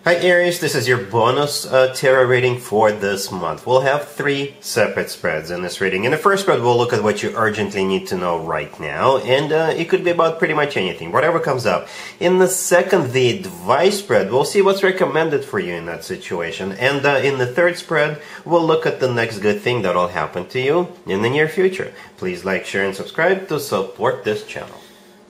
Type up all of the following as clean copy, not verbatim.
Hi Aries, this is your bonus tarot reading for this month. We'll have 3 separate spreads in this reading. In the first spread, we'll look at what you urgently need to know right now, and it could be about pretty much anything, whatever comes up. In the second, the advice spread, we'll see what's recommended for you in that situation. And in the third spread, we'll look at the next good thing that'll happen to you in the near future. Please like, share, and subscribe to support this channel.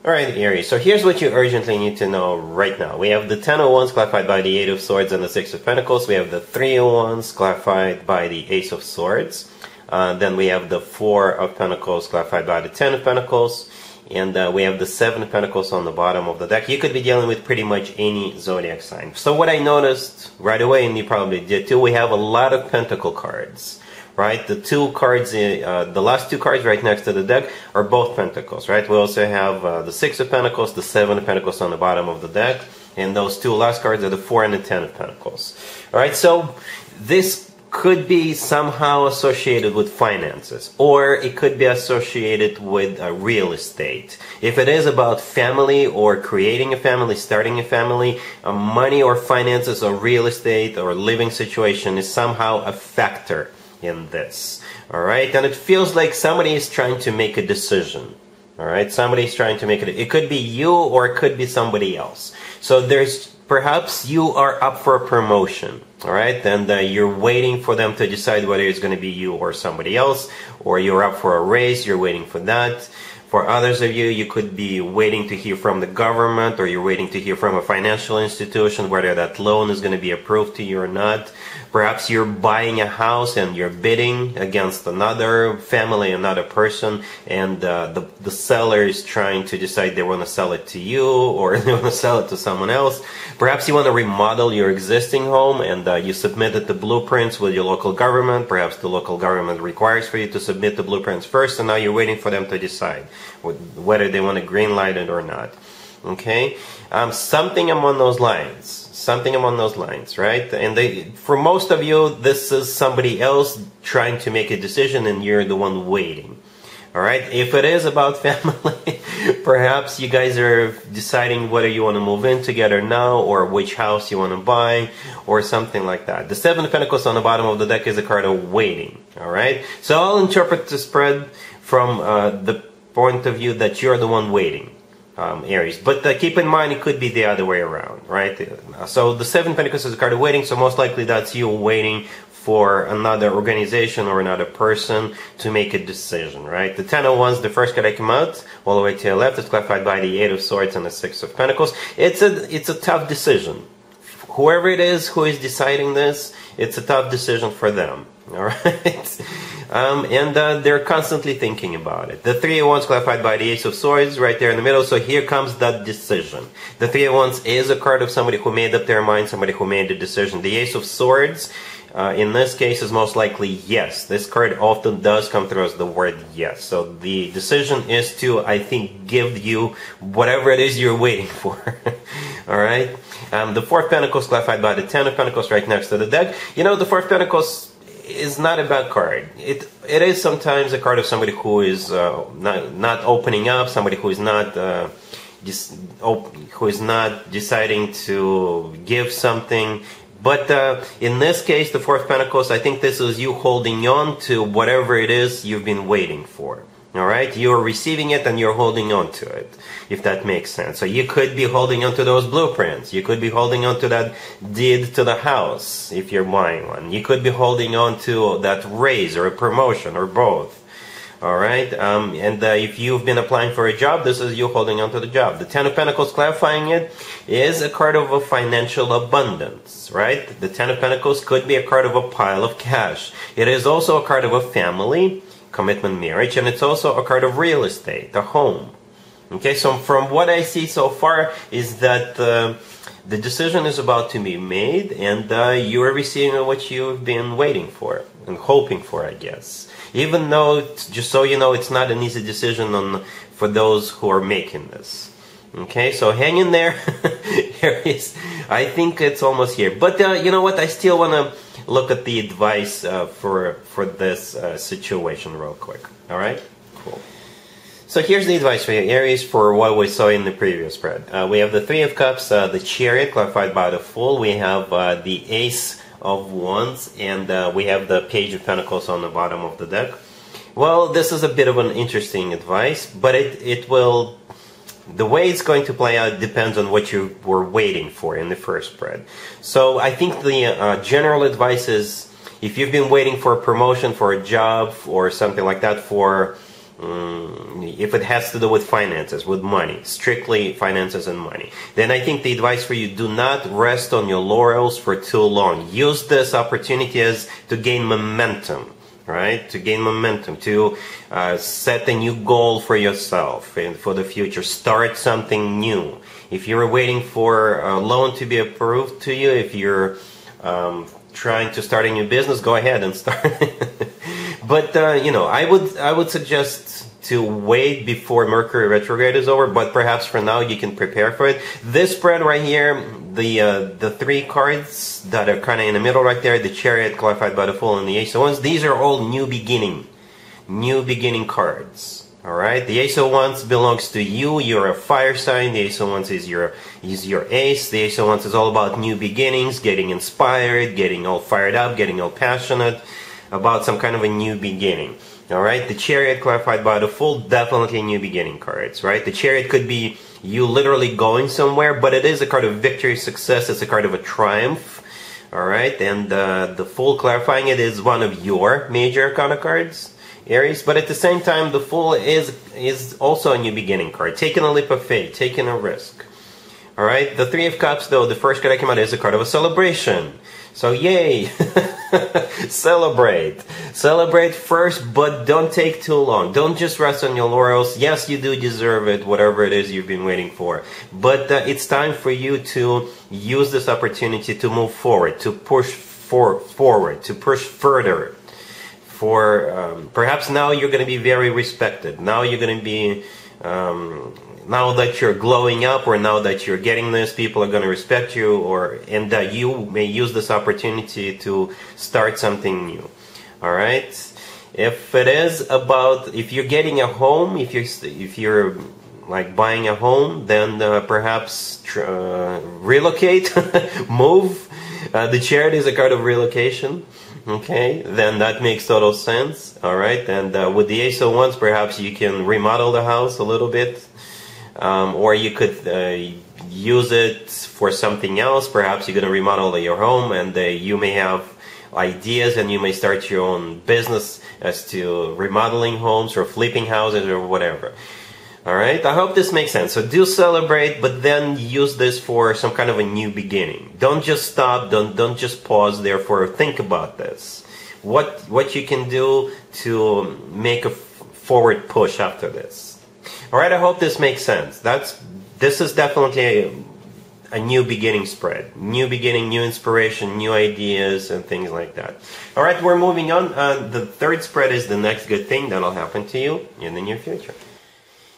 Alright Aries, so here's what you urgently need to know right now. We have the 10 of Wands clarified by the 8 of Swords and the 6 of Pentacles. We have the 3 of Wands clarified by the Ace of Swords. Then we have the 4 of Pentacles clarified by the 10 of Pentacles. And we have the 7 of Pentacles on the bottom of the deck. You could be dealing with pretty much any zodiac sign. So what I noticed right away, and you probably did too, we have a lot of Pentacle cards. Right, the 2 cards, the last 2 cards right next to the deck are both Pentacles, right? We also have the 6 of Pentacles, the 7 of Pentacles on the bottom of the deck, and those 2 last cards are the 4 and the 10 of Pentacles. All right, so this could be somehow associated with finances, or it could be associated with real estate. If it is about family or creating a family, starting a family, money or finances or real estate or living situation is somehow a factor in this. Alright, and it feels like somebody is trying to make a decision. Alright, somebody's trying to make it could be you or it could be somebody else. So there's perhaps you are up for a promotion. Alright, and you're waiting for them to decide whether it's going to be you or somebody else, or you're up for a raise, you're waiting for that. For others of you, you could be waiting to hear from the government, or you're waiting to hear from a financial institution whether that loan is going to be approved to you or not. Perhaps you're buying a house and you're bidding against another family, another person, and the seller is trying to decide they want to sell it to you or they want to sell it to someone else. Perhaps you want to remodel your existing home and you submitted the blueprints with your local government. Perhaps the local government requires for you to submit the blueprints first, and now you're waiting for them to decide whether they want to green light it or not. Okay, something among those lines. Something along those lines, right? And for most of you, this is somebody else trying to make a decision and you're the one waiting. Alright? If it is about family, perhaps you guys are deciding whether you want to move in together now or which house you want to buy or something like that. The 7 of Pentacles on the bottom of the deck is a card of waiting. Alright? So I'll interpret the spread from the point of view that you're the one waiting. Aries, but keep in mind it could be the other way around, right? So the 7 of Pentacles is a card of waiting, so most likely that's you waiting for another organization or another person to make a decision, right? The 10 of Wands, the first card that came out, all the way to the left, is clarified by the 8 of Swords and the 6 of Pentacles. It's a tough decision. Whoever it is who is deciding this, it's a tough decision for them. Alright? And they're constantly thinking about it. The 3 of Wands clarified by the Ace of Swords right there in the middle. So here comes that decision. The 3 of Wands is a card of somebody who made up their mind, somebody who made the decision. The Ace of Swords, in this case, is most likely yes. This card often does come through as the word yes. So the decision is to, I think, give you whatever it is you're waiting for. Alright? The 4 of Pentacles clarified by the 10 of Pentacles right next to the deck. You know, the 4 of Pentacles is not a bad card. It is sometimes a card of somebody who is not opening up, somebody who is not deciding to give something. But in this case, the 4 of Pentacles, I think this is you holding on to whatever it is you've been waiting for. Alright, you're receiving it and you're holding on to it, if that makes sense. So you could be holding on to those blueprints. You could be holding on to that deed to the house, if you're buying one. You could be holding on to that raise or a promotion or both. Alright, and if you've been applying for a job, this is you holding on to the job. The 10 of Pentacles, clarifying it, is a card of a financial abundance, right? The 10 of Pentacles could be a card of a pile of cash. It is also a card of a family, commitment, marriage, and it's also a card of real estate, a home. Okay, so from what I see so far is that the decision is about to be made, and you are receiving what you've been waiting for and hoping for, I guess. Even though, just so you know, it's not an easy decision for those who are making this. Okay, so hang in there. Aries, I think it's almost here. But you know what? I still want to look at the advice for this situation real quick. All right? Cool. So here's the advice for you, Aries, for what we saw in the previous spread. We have the Three of Cups, the Chariot, clarified by the Fool. We have the Ace of Wands, and we have the Page of Pentacles on the bottom of the deck. Well, this is a bit of an interesting advice, but it will... The way it's going to play out depends on what you were waiting for in the first spread. So I think the general advice is, if you've been waiting for a promotion, for a job, or something like that, for... if it has to do with finances, with money, strictly finances and money, then I think the advice for you, do not rest on your laurels for too long. Use this opportunity as to gain momentum, right? To gain momentum, to set a new goal for yourself and for the future. Start something new. If you're waiting for a loan to be approved to you, if you're trying to start a new business, go ahead and start. But you know, I would suggest to wait before Mercury retrograde is over, but perhaps for now you can prepare for it. This spread right here, the three cards that are kind of in the middle right there, the Chariot, clarified by the Fool, and the Ace of Wands, these are all new beginning cards. All right, the Ace of Wands belongs to you. You're a fire sign. The Ace of Wands is your ace. The Ace of Wands is all about new beginnings, getting inspired, getting all fired up, getting all passionate about some kind of a new beginning. All right, the Chariot, clarified by the Fool, definitely new beginning cards, right? The Chariot could be you literally going somewhere, but it is a card of victory, success. It's a card of a triumph, all right? And the Fool, clarifying it, is one of your major arcana cards, Aries. But at the same time, the Fool is also a new beginning card, taking a leap of faith, taking a risk. All right, the Three of Cups, though, the first card that came out, is a card of a celebration. So yay! Celebrate first, but don't take too long. Don't just rest on your laurels. Yes, you do deserve it, whatever it is you've been waiting for, but it's time for you to use this opportunity to move forward, to push forward, to push further. For perhaps now you're going to be very respected. Now you're going to be now that you're glowing up, or now that you're getting this, people are going to respect you, and you may use this opportunity to start something new. All right. If it is about, if you're getting a home, if you're like buying a home, then perhaps relocate, move. The Chariot is a card of relocation. Okay, then that makes total sense. All right, and with the Ace of Wands, perhaps you can remodel the house a little bit. Or you could use it for something else. Perhaps you're going to remodel your home, and you may have ideas, and you may start your own business as to remodeling homes or flipping houses or whatever. Alright, I hope this makes sense. So do celebrate, but then use this for some kind of a new beginning. Don't just stop, don't just pause, therefore think about this. What you can do to make a forward push after this. Alright, I hope this makes sense. This is definitely a new beginning spread. New beginning, new inspiration, new ideas, and things like that. Alright, we're moving on. The third spread is the next good thing that'll happen to you in the near future.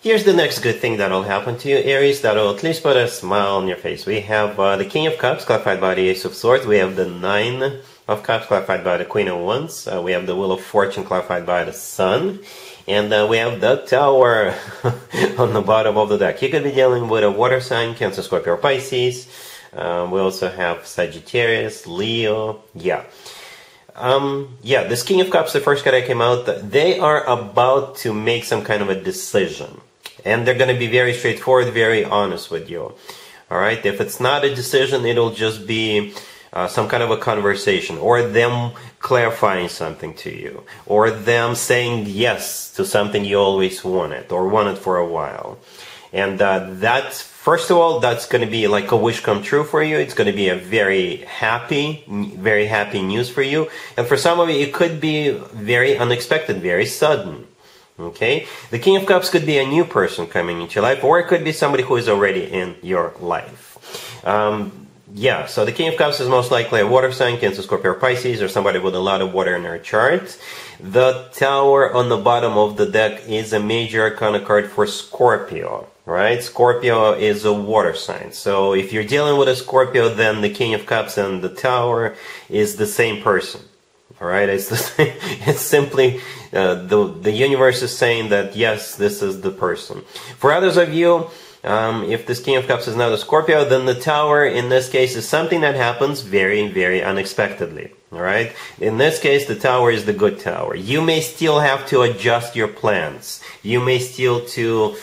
Here's the next good thing that'll happen to you, Aries, that'll at least put a smile on your face. We have the King of Cups, clarified by the Ace of Swords. We have the Nine of Cups, clarified by the Queen of Wands. We have the Wheel of Fortune, clarified by the Sun. And we have the Tower on the bottom of the deck. You could be dealing with a water sign, Cancer, Scorpio, or Pisces. We also have Sagittarius, Leo. Yeah, this King of Cups, the first card that came out, they are about to make some kind of a decision. And they're going to be very straightforward, very honest with you. Alright, if it's not a decision, it'll just be some kind of a conversation, or them clarifying something to you, or them saying yes to something you always wanted, or wanted for a while. And that's, first of all, that's going to be like a wish come true for you. It's going to be a very happy news for you. And for some of you, it could be very unexpected, very sudden. Okay? The King of Cups could be a new person coming into your life, or it could be somebody who is already in your life. Yeah, so the King of Cups is most likely a water sign, Cancer, Scorpio, or Pisces, or somebody with a lot of water in their chart. The Tower on the bottom of the deck is a major arcana card for Scorpio, right? Scorpio is a water sign. So if you're dealing with a Scorpio, then the King of Cups and the Tower is the same person. All right, it's it's simply the universe is saying that yes, this is the person. For others of you, if this King of Cups is not a Scorpio, then the Tower in this case is something that happens very, very unexpectedly. All right. In this case, the Tower is the good Tower. You may still have to adjust your plans. You may still to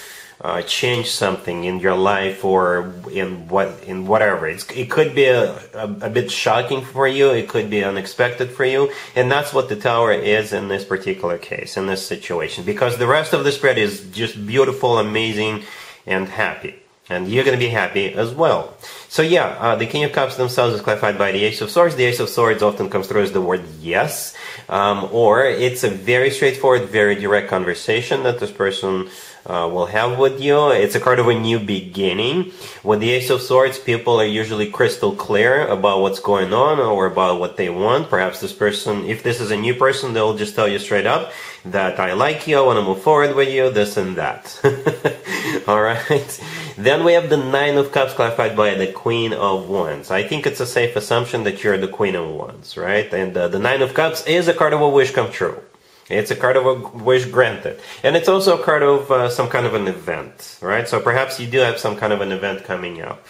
change something in your life or in whatever. It could be a bit shocking for you. It could be unexpected for you. And that's what the Tower is in this particular case, in this situation. Because the rest of the spread is just beautiful, amazing, and happy. And you're going to be happy as well. So yeah, the King of Cups themselves is clarified by the Ace of Swords. The Ace of Swords often comes through as the word yes. Or it's a very straightforward, very direct conversation that this person will have with you. It's a card of a new beginning. With the Ace of Swords, people are usually crystal clear about what's going on or about what they want. Perhaps this person, if this is a new person, they'll just tell you straight up that I like you, I want to move forward with you, this and that. Alright. Then we have the Nine of Cups clarified by the Queen of Wands. I think it's a safe assumption that you're the Queen of Wands, right? And the Nine of Cups is a card of a wish come true. It's a card of a wish granted. And it's also a card of some kind of an event, right? So perhaps you do have some kind of an event coming up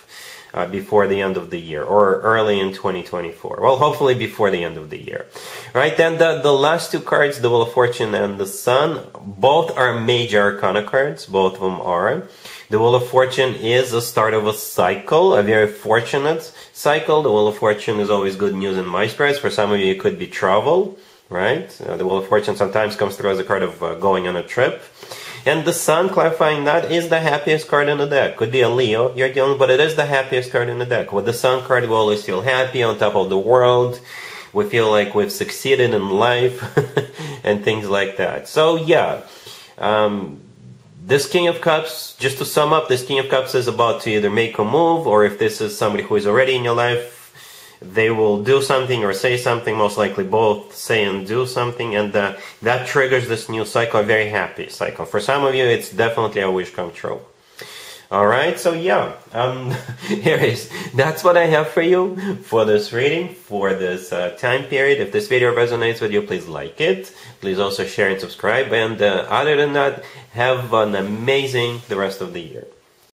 before the end of the year or early in 2024. Well, hopefully before the end of the year. Right, then the last two cards, the Wheel of Fortune and the Sun, both are major arcana cards. Both of them are. The Wheel of Fortune is the start of a cycle, a very fortunate cycle. The Wheel of Fortune is always good news in my spreads. For some of you, it could be travel. Right? The Wheel of Fortune sometimes comes through as a card of going on a trip. And the Sun, clarifying that, is the happiest card in the deck. Could be a Leo you're dealing, but it is the happiest card in the deck. With the Sun card, we always feel happy, on top of the world. We feel like we've succeeded in life and things like that. So, yeah. This King of Cups, just to sum up, this King of Cups is about to either make a move, or if this is somebody who is already in your life, they will do something or say something, most likely both say and do something, and that triggers this new cycle, a very happy cycle. For some of you, it's definitely a wish come true. Alright, so yeah, Aries, that's what I have for you for this reading, for this time period. If this video resonates with you, please like it. Please also share and subscribe. And other than that, have an amazing the rest of the year.